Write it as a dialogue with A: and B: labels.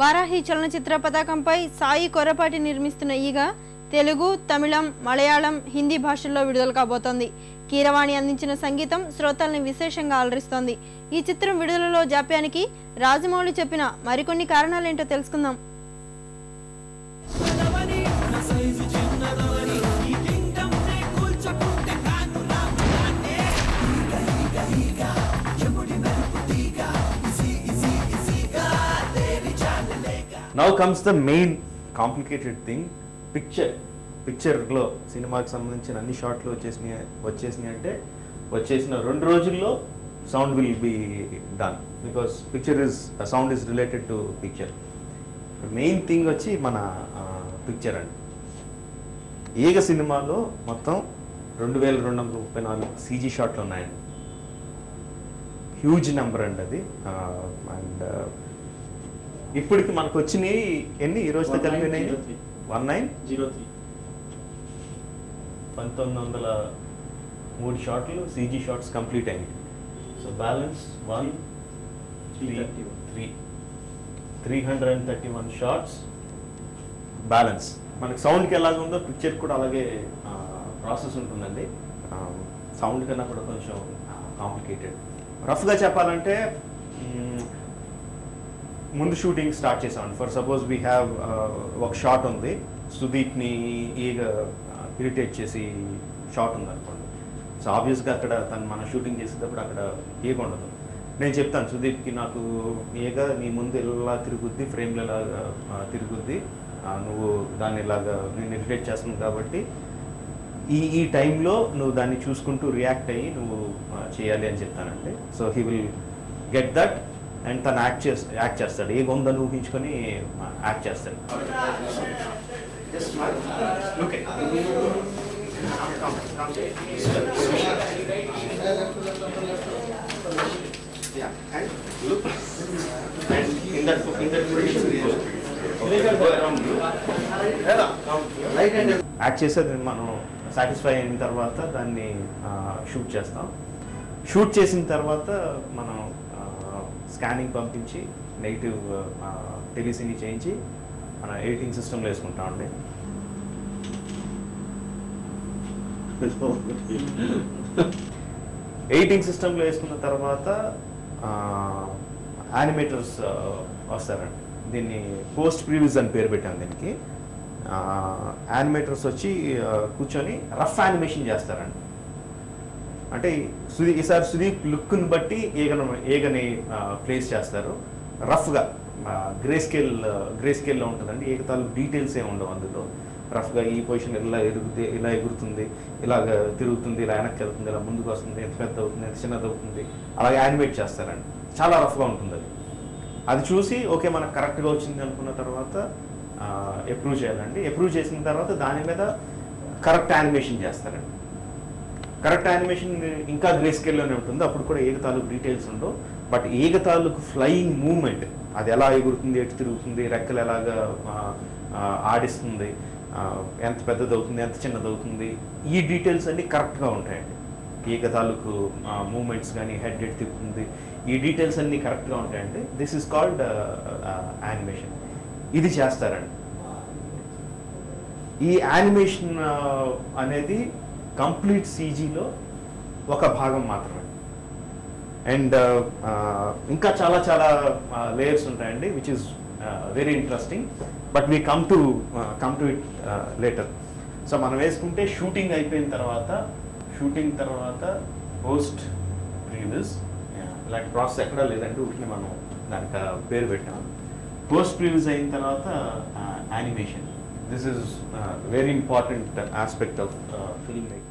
A: వారాహి చలనచిత్ర పతాకంపై సాయి కొరపాటి నిర్మిస్తున్న ఈగ తెలుగు, తమిళం, మలయాళం, హిందీ భాషల్లో విడుదల కాబోతోంది. కీరవాణి అందించిన సంగీతం శ్రోతల్ని విశేషంగా అలరిస్తోంది. ఈ చిత్రం విడుదలలో జాప్యానికి రాజమౌళి చెప్పిన మరికొన్ని కారణాలేంటో తెలుసుకుందాం.
B: Now comes the main complicated thing, పిక్చర్లో సినిమాకి సంబంధించిన అన్ని షాట్లు వచ్చేసినాయి అంటే వచ్చేసిన 2 రోజుల్లో sound will be done because sound is related to picture. Main thing వచ్చి మన పిక్చర్ అండి. ఈగ సినిమాలో మొత్తం 2234 సీజీ షాట్లు ఉన్నాయండి. హ్యూజ్ నెంబర్ అండి అది. అండ్ ఇప్పటికి మనకు వచ్చినాయి ఎన్ని ఈ రోజుతో కలిగినాయి 1903 షాట్లు సీజీ షాట్స్ కంప్లీట్ అయినాయి. So balance 331 shots balance. మనకి సౌండ్కి ఎలాగ ఉందో పిక్చర్ కూడా అలాగే ప్రాసెస్ ఉంటుందండి. సౌండ్ కన్నా కూడా కొంచెం కాంప్లికేటెడ్. రఫ్గా చెప్పాలంటే ముందు షూటింగ్ స్టార్ట్ చేసామండి. ఫర్ సపోజ్ వీ హ్యావ్ ఒక షాట్ ఉంది, సుదీప్ని ఈగ ఇరిటేట్ చేసి షాట్ ఉంది అనుకోండి. సో ఆబ్వియస్గా అక్కడ మన షూటింగ్ చేసేటప్పుడు అక్కడ ఈగ ఉండదు. నేను చెప్తాను సుదీప్కి, నాకు ఈగ నీ ముందు ఇలా తిరుగుద్ది, ఫ్రేమ్లో ఇలాగా తిరుగుద్ది, నువ్వు దాన్ని ఇలాగా నేను ఇరిటేట్ చేస్తున్నావు కాబట్టి ఈ టైంలో నువ్వు దాన్ని చూసుకుంటూ రియాక్ట్ అయ్యి నువ్వు చేయాలి అని చెప్తానండి. So he will get that and తను యాక్ట్ చేస్తాడు. ఏ ఉందని ఊహించుకొని యాక్ట్ చేస్తాడు. యాక్ట్ చేసేది మనం సాటిస్ఫై అయిన తర్వాత దాన్ని షూట్ చేస్తాం. షూట్ చేసిన తర్వాత మనం స్కానింగ్ పంపించి నెగిటివ్ టెలిసిని చేయించి మన ఎడిటింగ్ సిస్టంలో వేసుకుంటామండి. ఎడిటింగ్ సిస్టంలో వేసుకున్న తర్వాత యానిమేటర్స్ వస్తారండి. దీన్ని పోస్ట్ ప్రివ్యూస్ అని పేరు పెట్టాను దీనికి. యానిమేటర్స్ వచ్చి కూర్చొని రఫ్ యానిమేషన్ చేస్తారండి. అంటే ఈసారి సుదీప్ లుక్ని బట్టి ఏగని ప్లేస్ చేస్తారు. రఫ్గా గ్రే స్కేల్లో ఉంటుందండి. ఏకతాలు డీటెయిల్స్ ఏమి ఉండవు అందులో. రఫ్గా ఈ పొజిషన్ ఇలా ఎగురుతుంది, ఇలాగ తిరుగుతుంది, ఇలా వెనక్కి వెళ్తుంది, ఇలా ముందుకు వస్తుంది, ఎంత పెద్ద అవుతుంది, ఎంత చిన్నది అవుతుంది, అలాగే యానిమేట్ చేస్తారండి. చాలా రఫ్గా ఉంటుంది అది. అది చూసి ఓకే మనకు కరెక్ట్గా వచ్చింది అనుకున్న తర్వాత అప్రూవ్ చేయాలండి. అప్రూవ్ చేసిన తర్వాత దాని మీద కరెక్ట్ యానిమేషన్ చేస్తారండి. కరెక్ట్ యానిమేషన్ ఇంకా గ్రే స్కేల్లోనే ఉంటుంది. అప్పుడు కూడా ఈగ తాలూకు డీటెయిల్స్ ఉండవు. బట్ ఈగ తాలూకు ఫ్లయింగ్ మూవ్మెంట్, అది ఎలా ఎగురుతుంది, ఎటు తిరుగుతుంది, రెక్కలు ఎలాగా ఆడిస్తుంది, ఎంత పెద్దది అవుతుంది, ఎంత చిన్నది అవుతుంది, ఈ డీటెయిల్స్ అన్నీ కరెక్ట్గా ఉంటాయండి. ఈగ తాలూకు మూమెంట్స్ కానీ హెడ్ ఎటు తిరుగుతుంది, ఈ డీటెయిల్స్ అన్నీ కరెక్ట్గా ఉంటాయండి. This is called animation. ఇది చేస్తారండి. ఈ యానిమేషన్ అనేది కంప్లీట్ సీజీలో ఒక భాగం మాత్రమే. అండ్ ఇంకా చాలా చాలా లేయర్స్ ఉంటాయండి, which is very interesting. But we come to it later. So మనం వేసుకుంటే షూటింగ్ అయిపోయిన తర్వాత పోస్ట్ ప్రీవ్యూస్ ఇలాంటి ప్రాసెస్ ఎక్కడా లేదండి. వీటిని మనం దానికి పేరు పెట్టాం. పోస్ట్ ప్రీవ్యూస్ అయిన తర్వాత animation. This is very important aspect of film making.